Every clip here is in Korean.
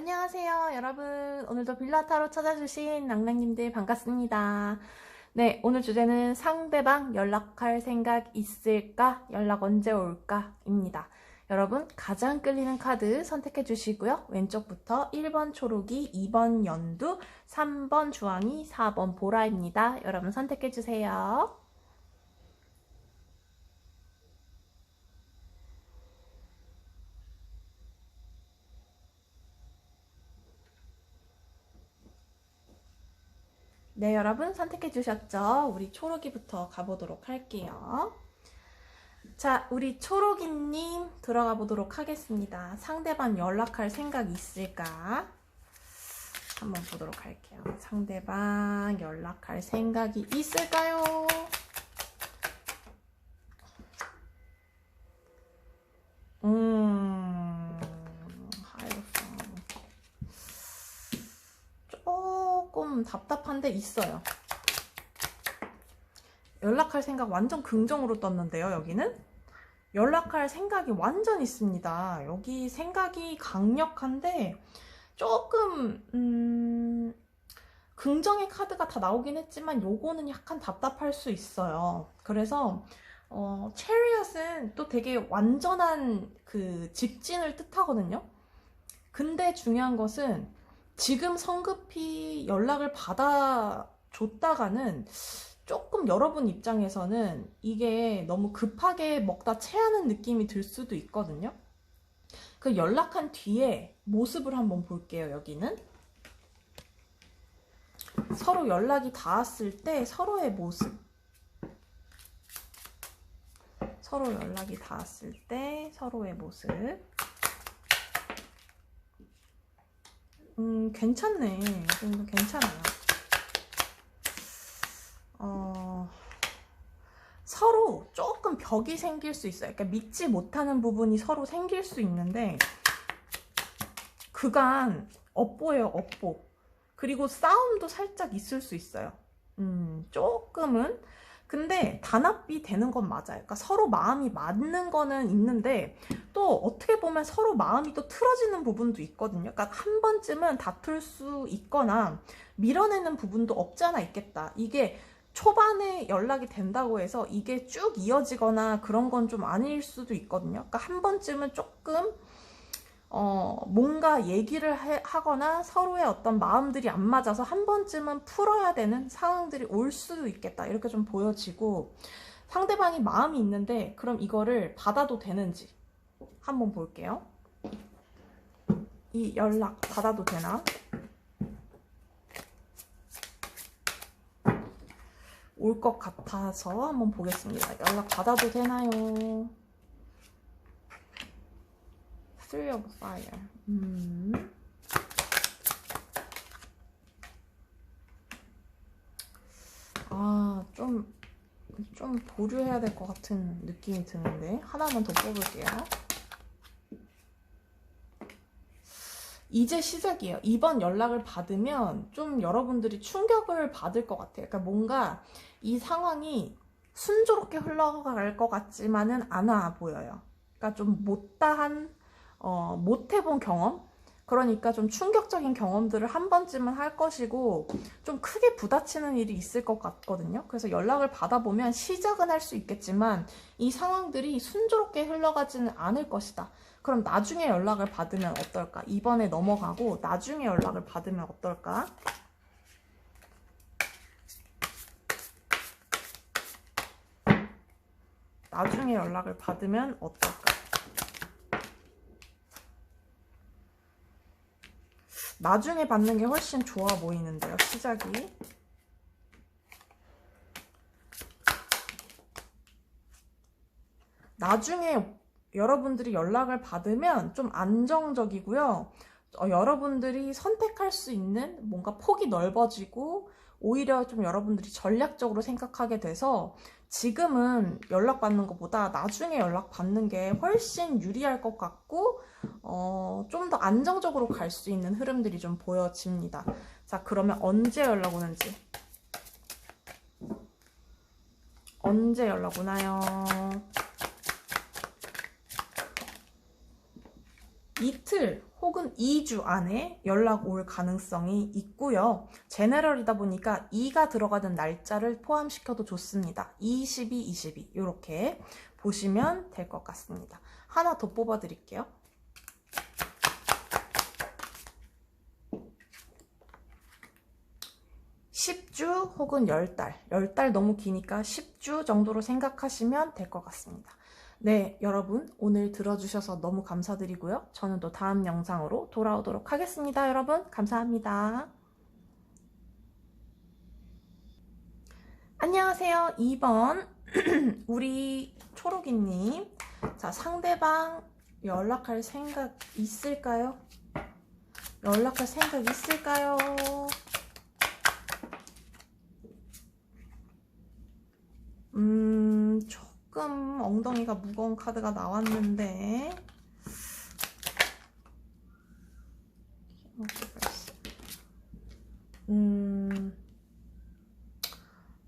안녕하세요, 여러분. 오늘도 빌라타로 찾아주신 낭낭님들 반갑습니다. 네, 오늘 주제는 상대방 연락할 생각 있을까? 연락 언제 올까?입니다. 여러분, 가장 끌리는 카드 선택해 주시고요. 왼쪽부터 1번 초록이, 2번 연두, 3번 주황이, 4번 보라입니다. 여러분 선택해 주세요. 네, 여러분 선택해 주셨죠? 우리 초록이부터 가보도록 할게요. 자, 우리 초록이님 들어가 보도록 하겠습니다. 상대방 연락할 생각 있을까? 한번 보도록 할게요. 상대방 연락할 생각이 있을까요? 하이로상 조금 답답한데 있어요. 연락할 생각 완전 긍정으로 떴는데요, 여기는? 연락할 생각이 완전 있습니다. 여기 생각이 강력한데 조금 긍정의 카드가 다 나오긴 했지만 요거는 약간 답답할 수 있어요. 그래서 체리엇은 또 되게 완전한 그 직진을 뜻하거든요. 근데 중요한 것은 지금 성급히 연락을 받아줬다가는 조금 여러분 입장에서는 이게 너무 급하게 먹다 체하는 느낌이 들 수도 있거든요. 그 연락한 뒤에 모습을 한번 볼게요. 여기는 서로 연락이 닿았을 때 서로의 모습, 서로 연락이 닿았을 때 서로의 모습. 괜찮네. 지금도 괜찮아요. 서로 조금 벽이 생길 수 있어요. 그러니까 믿지 못하는 부분이 서로 생길 수 있는데 그간 업보예요, 업보. 그리고 싸움도 살짝 있을 수 있어요. 조금은. 근데 단합이 되는 건 맞아요. 그러니까 서로 마음이 맞는 거는 있는데 또 어떻게 보면 서로 마음이 또 틀어지는 부분도 있거든요. 그러니까 한 번쯤은 다툴 수 있거나 밀어내는 부분도 없지 않아 있겠다. 이게 초반에 연락이 된다고 해서 이게 쭉 이어지거나 그런 건 좀 아닐 수도 있거든요. 그러니까 한 번쯤은 조금 뭔가 얘기를 하거나 서로의 어떤 마음들이 안 맞아서 한 번쯤은 풀어야 되는 상황들이 올 수도 있겠다. 이렇게 좀 보여지고 상대방이 마음이 있는데 그럼 이거를 받아도 되는지 한번 볼게요. 이 연락 받아도 되나? 올 것 같아서 한번 보겠습니다. 연락 받아도 되나요? Three of Fire. 좀 보류해야 될 것 같은 느낌이 드는데 하나만 더 뽑을게요. 이제 시작이에요. 이번 연락을 받으면 좀 여러분들이 충격을 받을 것 같아요. 그러니까 뭔가 이 상황이 순조롭게 흘러갈 것 같지만은 않아 보여요. 그러니까 좀 못다한 못 해본 경험? 그러니까 좀 충격적인 경험들을 한 번쯤은 할 것이고 좀 크게 부딪히는 일이 있을 것 같거든요. 그래서 연락을 받아보면 시작은 할 수 있겠지만 이 상황들이 순조롭게 흘러가지는 않을 것이다. 그럼 나중에 연락을 받으면 어떨까? 이번에 넘어가고 나중에 연락을 받으면 어떨까? 나중에 연락을 받으면 어떨까? 나중에 받는 게 훨씬 좋아 보이는데요, 시작이. 나중에 여러분들이 연락을 받으면 좀 안정적이고요. 여러분들이 선택할 수 있는 뭔가 폭이 넓어지고 오히려 좀 여러분들이 전략적으로 생각하게 돼서 지금은 연락받는 것보다 나중에 연락받는 게 훨씬 유리할 것 같고 좀 더 안정적으로 갈 수 있는 흐름들이 좀 보여집니다. 자, 그러면 언제 연락 오는지. 언제 연락 오나요? 이틀 혹은 2주 안에 연락 올 가능성이 있고요. 제너럴이다 보니까 2가 들어가는 날짜를 포함시켜도 좋습니다. 22, 22 이렇게 보시면 될 것 같습니다. 하나 더 뽑아 드릴게요. 10주 혹은 10달. 10달 너무 기니까 10주 정도로 생각하시면 될 것 같습니다. 네, 여러분 오늘 들어주셔서 너무 감사드리고요. 저는 또 다음 영상으로 돌아오도록 하겠습니다. 여러분 감사합니다. 안녕하세요. 2번 우리 초록이님. 자, 상대방 연락할 생각 있을까요? 연락할 생각 있을까요? 조금 엉덩이가 무거운 카드가 나왔는데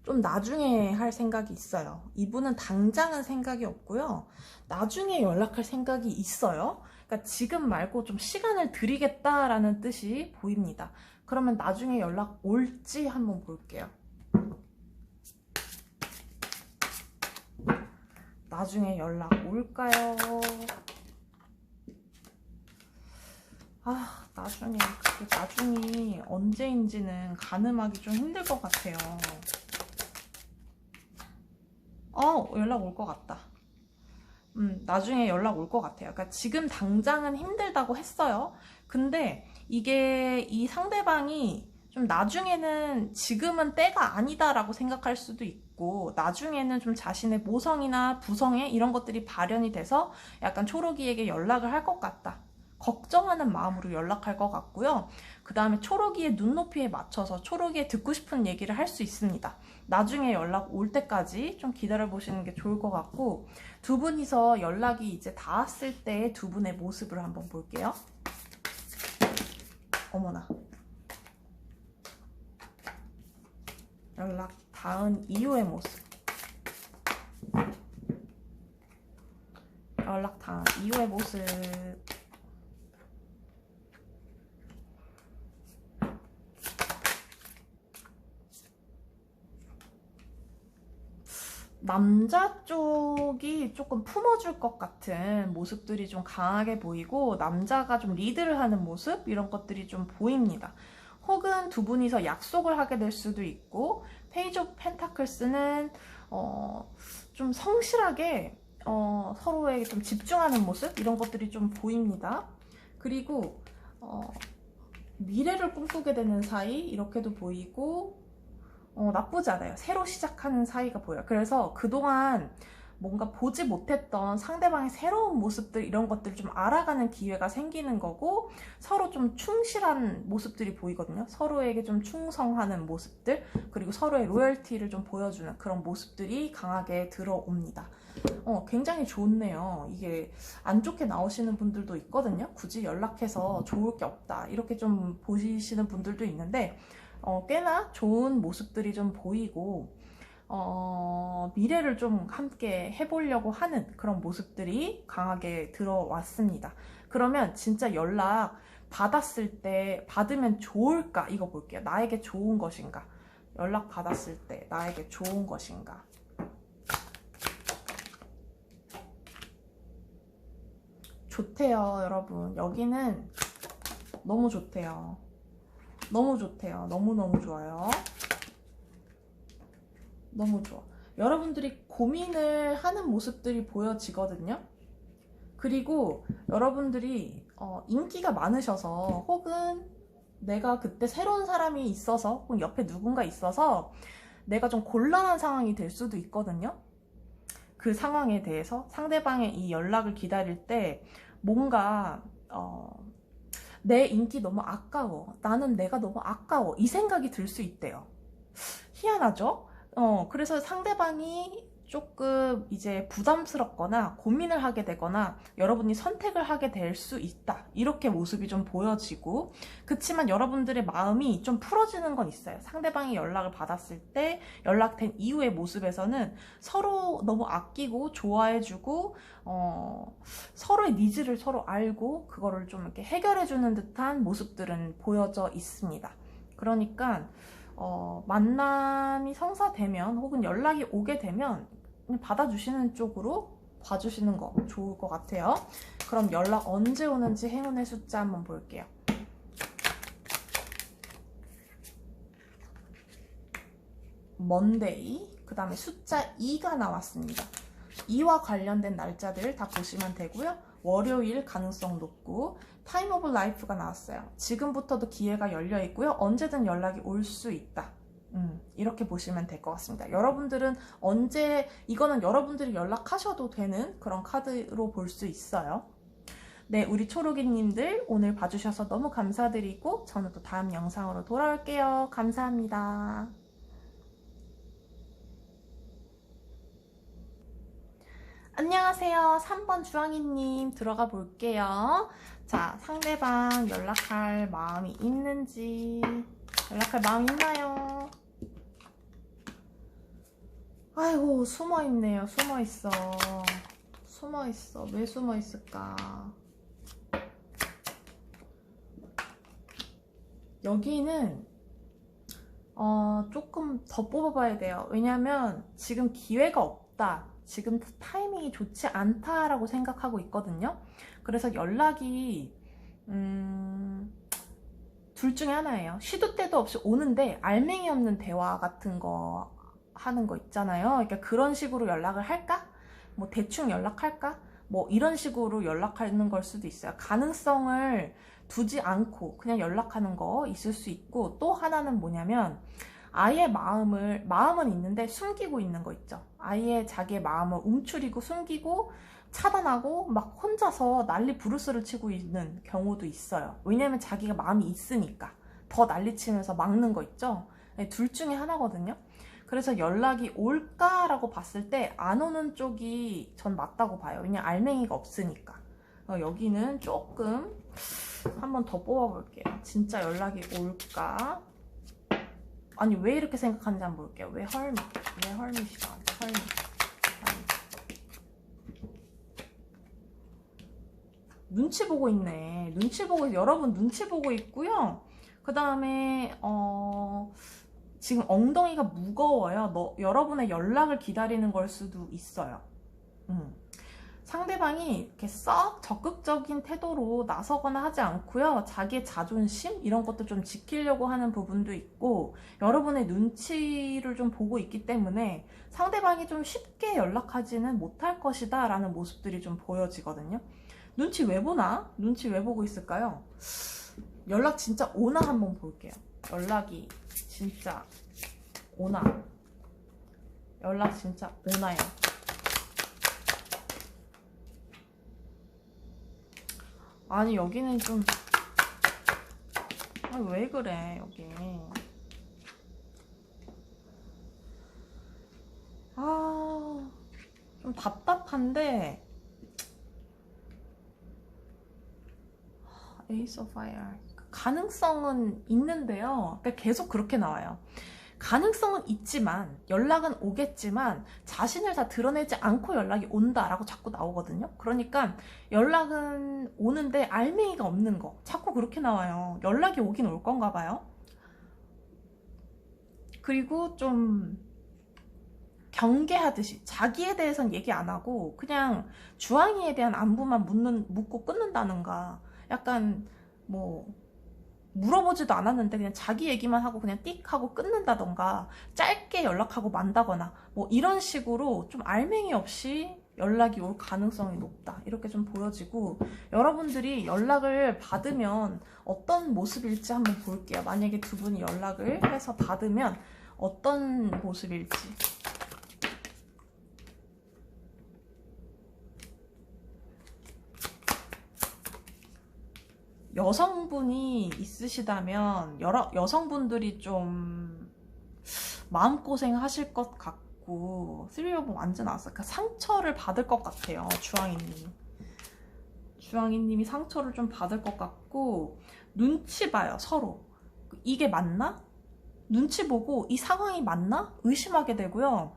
좀 나중에 할 생각이 있어요. 이분은 당장은 생각이 없고요. 나중에 연락할 생각이 있어요. 그러니까 지금 말고 좀 시간을 드리겠다라는 뜻이 보입니다. 그러면 나중에 연락 올지 한번 볼게요. 나중에 연락 올까요? 아, 나중에 그게 나중이 언제인지는 가늠하기 좀 힘들 것 같아요. 연락 올 것 같다. 나중에 연락 올 것 같아요. 그러니까 지금 당장은 힘들다고 했어요. 근데 이게 이 상대방이 좀 나중에는 지금은 때가 아니다라고 생각할 수도 있고 나중에는 좀 자신의 모성이나 부성애 이런 것들이 발현이 돼서 약간 초록이에게 연락을 할 것 같다. 걱정하는 마음으로 연락할 것 같고요. 그 다음에 초록이의 눈높이에 맞춰서 초록이의 듣고 싶은 얘기를 할 수 있습니다. 나중에 연락 올 때까지 좀 기다려 보시는 게 좋을 것 같고 두 분이서 연락이 이제 닿았을 때 두 분의 모습을 한번 볼게요. 어머나. 연락 닿은 이후의 모습. 연락 닿은 이후의 모습. 남자 쪽이 조금 품어줄 것 같은 모습들이 좀 강하게 보이고 남자가 좀 리드를 하는 모습 이런 것들이 좀 보입니다. 혹은 두 분이서 약속을 하게 될 수도 있고 페이지 오브 펜타클스는 좀 성실하게 서로에게 좀 집중하는 모습 이런 것들이 좀 보입니다. 그리고 미래를 꿈꾸게 되는 사이 이렇게도 보이고 나쁘지 않아요. 새로 시작하는 사이가 보여요. 그래서 그동안 뭔가 보지 못했던 상대방의 새로운 모습들 이런 것들을 좀 알아가는 기회가 생기는 거고 서로 좀 충실한 모습들이 보이거든요. 서로에게 좀 충성하는 모습들 그리고 서로의 로열티를 좀 보여주는 그런 모습들이 강하게 들어옵니다. 굉장히 좋네요. 이게 안 좋게 나오시는 분들도 있거든요. 굳이 연락해서 좋을 게 없다 이렇게 좀 보시는 분들도 있는데 꽤나 좋은 모습들이 좀 보이고 미래를 좀 함께 해보려고 하는 그런 모습들이 강하게 들어왔습니다. 그러면 진짜 연락 받았을 때 받으면 좋을까 이거 볼게요. 나에게 좋은 것인가? 연락 받았을 때 나에게 좋은 것인가? 좋대요, 여러분. 여기는 너무 좋대요. 너무 좋대요. 너무너무 좋아요. 너무 좋아. 여러분들이 고민을 하는 모습들이 보여지거든요. 그리고 여러분들이 인기가 많으셔서 혹은 내가 그때 새로운 사람이 있어서 혹은 옆에 누군가 있어서 내가 좀 곤란한 상황이 될 수도 있거든요. 그 상황에 대해서 상대방의 이 연락을 기다릴 때 뭔가 내 인기 너무 아까워. 나는 내가 너무 아까워. 이 생각이 들 수 있대요. 희한하죠? 그래서 상대방이 조금 이제 부담스럽거나 고민을 하게 되거나 여러분이 선택을 하게 될 수 있다, 이렇게 모습이 좀 보여지고, 그치만 여러분들의 마음이 좀 풀어지는 건 있어요. 상대방이 연락을 받았을 때 연락된 이후의 모습에서는 서로 너무 아끼고 좋아해주고 서로의 니즈를 서로 알고 그거를 좀 이렇게 해결해주는 듯한 모습들은 보여져 있습니다. 그러니까 만남이 성사되면 혹은 연락이 오게 되면 그냥 받아주시는 쪽으로 봐주시는 거 좋을 것 같아요. 그럼 연락 언제 오는지 행운의 숫자 한번 볼게요. 먼데이, 그 다음에 숫자 2가 나왔습니다. 2와 관련된 날짜들 다 보시면 되고요. 월요일 가능성 높고, 타임 오브 라이프가 나왔어요. 지금부터도 기회가 열려 있고요. 언제든 연락이 올 수 있다. 이렇게 보시면 될 것 같습니다. 여러분들은 언제, 이거는 여러분들이 연락하셔도 되는 그런 카드로 볼 수 있어요. 네, 우리 초록이님들 오늘 봐주셔서 너무 감사드리고, 저는 또 다음 영상으로 돌아올게요. 감사합니다. 안녕하세요. 3번 주황이님 들어가 볼게요. 자, 상대방 연락할 마음이 있는지, 연락할 마음 있나요? 아이고, 숨어있네요. 숨어있어. 숨어있어. 왜 숨어있을까? 여기는 조금 더 뽑아봐야 돼요. 왜냐면 지금 기회가 없다, 지금 타이밍이 좋지 않다라고 생각하고 있거든요. 그래서 연락이 둘 중에 하나예요. 시도 때도 없이 오는데 알맹이 없는 대화 같은 거 하는 거 있잖아요. 그러니까 그런 식으로 연락을 할까? 뭐 대충 연락할까? 뭐 이런 식으로 연락하는 걸 수도 있어요. 가능성을 두지 않고 그냥 연락하는 거 있을 수 있고, 또 하나는 뭐냐면 아예 마음은 있는데 숨기고 있는 거 있죠. 아예 자기의 마음을 움츠리고 숨기고 차단하고 막 혼자서 난리 부르스를 치고 있는 경우도 있어요. 왜냐면 자기가 마음이 있으니까 더 난리치면서 막는 거 있죠. 둘 중에 하나거든요. 그래서 연락이 올까라고 봤을 때 안 오는 쪽이 전 맞다고 봐요. 왜냐면 알맹이가 없으니까. 여기는 조금 한번 더 뽑아볼게요. 진짜 연락이 올까? 아니, 왜 이렇게 생각하는지 한번 볼게요. 왜 헐밋이다. 헐밋. 눈치 보고 있네. 여러분 눈치 보고 있고요. 그 다음에 지금 엉덩이가 무거워요. 여러분의 연락을 기다리는 걸 수도 있어요. 상대방이 이렇게 썩 적극적인 태도로 나서거나 하지 않고요. 자기의 자존심 이런 것도 좀 지키려고 하는 부분도 있고, 여러분의 눈치를 좀 보고 있기 때문에 상대방이 좀 쉽게 연락하지는 못할 것이다 라는 모습들이 좀 보여지거든요. 눈치 왜 보나? 눈치 왜 보고 있을까요? 연락 진짜 오나 한번 볼게요. 연락이 진짜 오나? 연락 진짜 오나요? 아니, 여기는 좀, 왜 그래 여기. 좀 답답한데. 에이스 오브 파이어. 가능성은 있는데요. 그러니까 계속 그렇게 나와요. 가능성은 있지만, 연락은 오겠지만 자신을 다 드러내지 않고 연락이 온다라고 자꾸 나오거든요. 그러니까 연락은 오는데 알맹이가 없는 거 자꾸 그렇게 나와요. 연락이 오긴 올 건가 봐요. 그리고 좀 경계하듯이 자기에 대해서는 얘기 안 하고 그냥 주황이에 대한 안부만 묻고 끊는다는가, 약간 뭐 물어보지도 않았는데 그냥 자기 얘기만 하고 그냥 띡 하고 끊는다던가, 짧게 연락하고 만다거나 뭐 이런 식으로 좀 알맹이 없이 연락이 올 가능성이 높다, 이렇게 좀 보여지고, 여러분들이 연락을 받으면 어떤 모습일지 한번 볼게요. 만약에 두 분이 연락을 해서 받으면 어떤 모습일지. 여성분이 있으시다면 여성분들이 좀 마음고생 하실 것 같고, 있고 3of 완전 나왔어요. 그러니까 상처를 받을 것 같아요. 주황이님이 상처를 좀 받을 것 같고 눈치 봐요. 서로. 이게 맞나? 눈치 보고 이 상황이 맞나? 의심하게 되고요.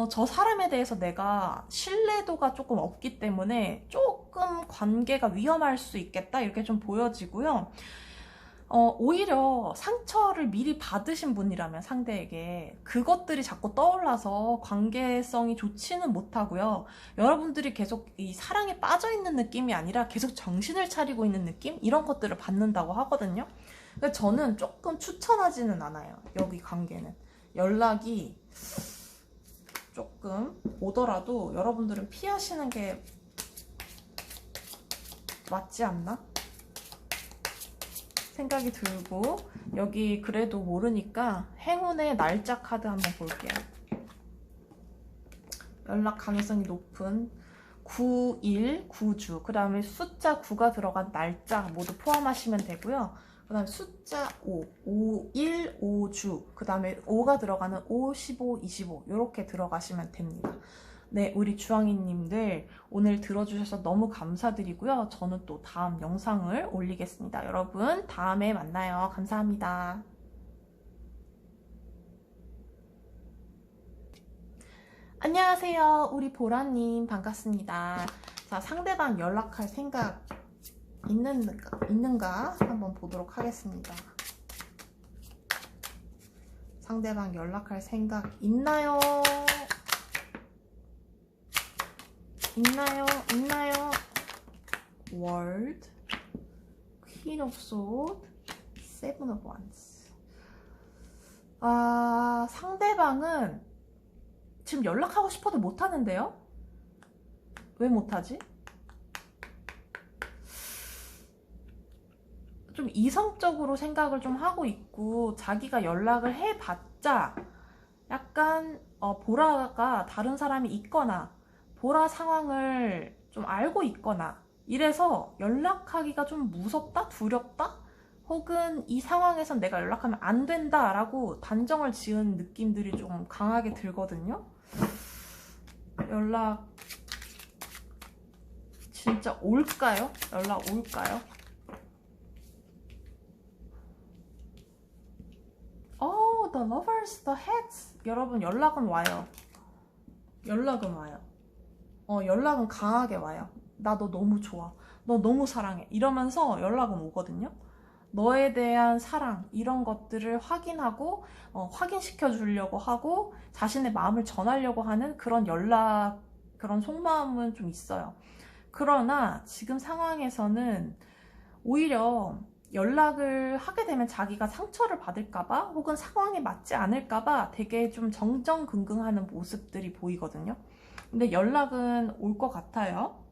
저 사람에 대해서 내가 신뢰도가 조금 없기 때문에 조금 관계가 위험할 수 있겠다 이렇게 좀 보여지고요. 오히려 상처를 미리 받으신 분이라면 상대에게 그것들이 자꾸 떠올라서 관계성이 좋지는 못하고요. 여러분들이 계속 이 사랑에 빠져있는 느낌이 아니라 계속 정신을 차리고 있는 느낌? 이런 것들을 받는다고 하거든요. 근데 저는 조금 추천하지는 않아요. 여기 관계는. 연락이 조금 오더라도 여러분들은 피하시는 게 맞지 않나? 생각이 들고 여기 그래도 모르니까 행운의 날짜 카드 한번 볼게요. 연락 가능성이 높은 9일, 9주 그 다음에 숫자 9가 들어간 날짜 모두 포함하시면 되고요. 그 다음에 숫자 5, 5일, 5주 그 다음에 5가 들어가는 5, 15, 25 이렇게 들어가시면 됩니다. 네, 우리 주황이님들 오늘 들어주셔서 너무 감사드리고요. 저는 또 다음 영상을 올리겠습니다. 여러분 다음에 만나요. 감사합니다. 안녕하세요. 우리 보라님 반갑습니다. 자, 상대방 연락할 생각 있는가 한번 보도록 하겠습니다. 상대방 연락할 생각 있나요? 있나요? World, Queen of Swords, Seven of Wands. 상대방은 지금 연락하고 싶어도 못하는데요? 왜 못하지? 좀 이성적으로 생각을 좀 하고 있고 자기가 연락을 해봤자 약간 보라가 다른 사람이 있거나 보라 상황을 좀 알고 있거나 이래서 연락하기가 좀 무섭다? 두렵다? 혹은 이 상황에선 내가 연락하면 안 된다 라고 단정을 지은 느낌들이 좀 강하게 들거든요. 연락 진짜 올까요? 연락 올까요? The Lovers, The Heads. 여러분 연락은 와요. 연락은 강하게 와요. 나 너 너무 좋아. 너 너무 사랑해. 이러면서 연락은 오거든요. 너에 대한 사랑 이런 것들을 확인하고 확인시켜 주려고 하고 자신의 마음을 전하려고 하는 그런 연락, 그런 속마음은 좀 있어요. 그러나 지금 상황에서는 오히려 연락을 하게 되면 자기가 상처를 받을까봐 혹은 상황에 맞지 않을까봐 되게 좀 정정긍긍하는 모습들이 보이거든요. 근데 연락은 올 것 같아요.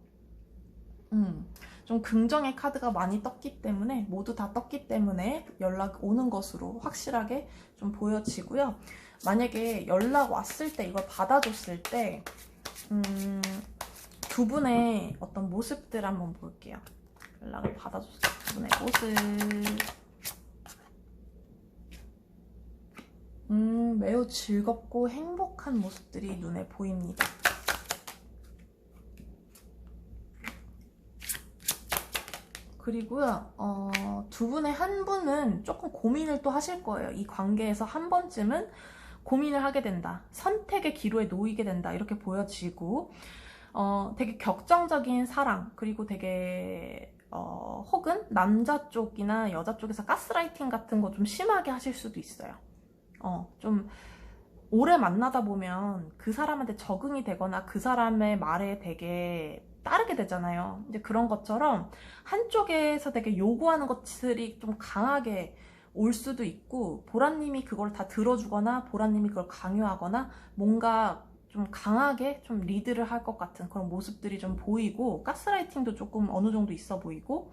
좀 긍정의 카드가 많이 떴기 때문에 모두 다 떴기 때문에 연락 오는 것으로 확실하게 좀 보여지고요. 만약에 연락 왔을 때 이걸 받아줬을 때 두 분의 어떤 모습들 한번 볼게요. 연락을 받아줬을 때 두 분의 모습 매우 즐겁고 행복한 모습들이 눈에 보입니다. 그리고요, 두 분의 한 분은 조금 고민을 또 하실 거예요. 이 관계에서 한 번쯤은 고민을 하게 된다. 선택의 기로에 놓이게 된다. 이렇게 보여지고, 되게 격정적인 사랑, 그리고 되게, 혹은 남자 쪽이나 여자 쪽에서 가스라이팅 같은 거 좀 심하게 하실 수도 있어요. 좀 오래 만나다 보면 그 사람한테 적응이 되거나 그 사람의 말에 되게 따르게 되잖아요. 이제 그런 것처럼 한쪽에서 되게 요구하는 것들이 좀 강하게 올 수도 있고 보라님이 그걸 다 들어주거나 보라님이 그걸 강요하거나 뭔가 좀 강하게 좀 리드를 할 것 같은 그런 모습들이 좀 보이고 가스라이팅도 조금 어느 정도 있어 보이고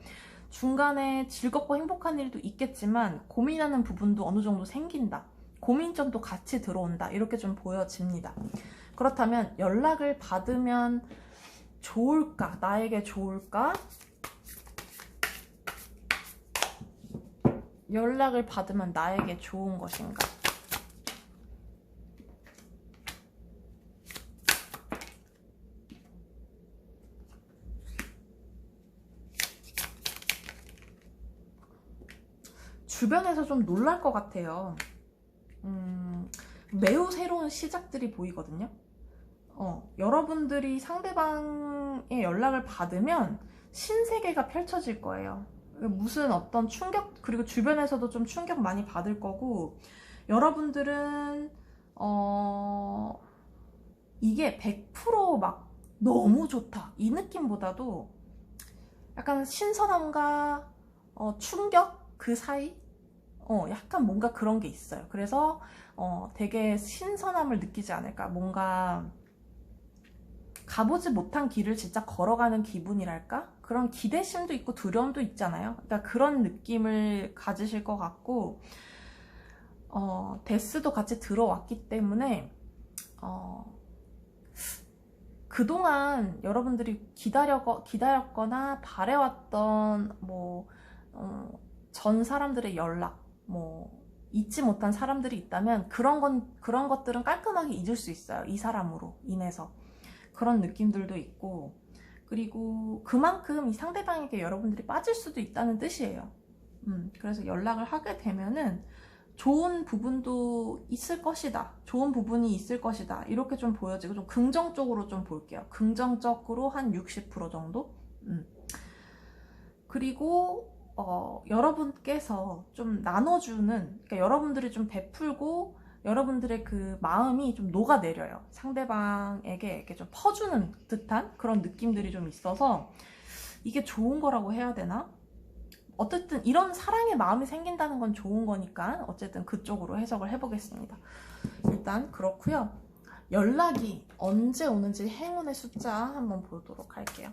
중간에 즐겁고 행복한 일도 있겠지만 고민하는 부분도 어느 정도 생긴다. 고민점도 같이 들어온다. 이렇게 좀 보여집니다. 그렇다면 연락을 받으면 좋을까? 나에게 좋을까? 연락을 받으면 나에게 좋은 것인가? 주변에서 좀 놀랄 것 같아요. 매우 새로운 시작들이 보이거든요. 여러분들이 상대방의 연락을 받으면 신세계가 펼쳐질 거예요. 무슨 어떤 충격, 그리고 주변에서도 좀 충격 많이 받을 거고, 여러분들은 이게 100% 너무 좋다 이 느낌보다도 약간 신선함과 충격 그 사이? 약간 뭔가 그런 게 있어요. 그래서 되게 신선함을 느끼지 않을까. 뭔가 가보지 못한 길을 진짜 걸어가는 기분이랄까? 그런 기대심도 있고 두려움도 있잖아요. 그러니까 그런 느낌을 가지실 것 같고, 데스도 같이 들어왔기 때문에 그동안 여러분들이 기다렸거나 바래왔던 전 사람들의 연락, 잊지 못한 사람들이 있다면 그런 것들은 깔끔하게 잊을 수 있어요. 이 사람으로 인해서. 그런 느낌들도 있고, 그리고 그만큼 이 상대방에게 여러분들이 빠질 수도 있다는 뜻이에요. 그래서 연락을 하게 되면은 좋은 부분도 있을 것이다. 좋은 부분이 있을 것이다. 이렇게 좀 보여지고 좀 긍정적으로 좀 볼게요. 긍정적으로 한 60% 정도? 그리고 여러분께서 좀 나눠주는, 그러니까 여러분들이 좀 베풀고 여러분들의 그 마음이 좀 녹아내려요. 상대방에게 이렇게 좀 퍼주는 듯한 그런 느낌들이 좀 있어서 이게 좋은 거라고 해야 되나? 어쨌든 이런 사랑의 마음이 생긴다는 건 좋은 거니까 어쨌든 그쪽으로 해석을 해보겠습니다. 일단 그렇고요. 연락이 언제 오는지 행운의 숫자 한번 보도록 할게요.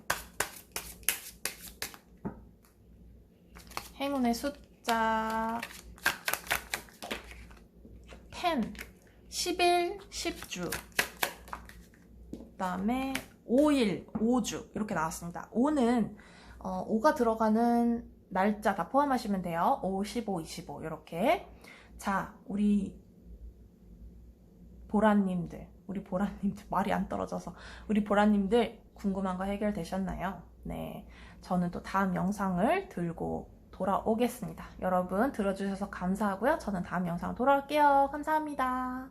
행운의 숫자 10, 11, 10주, 그 다음에 5일, 5주 이렇게 나왔습니다. 5는 5가 들어가는 날짜 다 포함하시면 돼요. 5, 15, 25 이렇게. 자, 우리 보라님들 말이 안 떨어져서 우리 보라님들 궁금한 거 해결되셨나요? 네, 저는 또 다음 영상을 들고 돌아오겠습니다. 여러분 들어주셔서 감사하고요. 저는 다음 영상 돌아올게요. 감사합니다.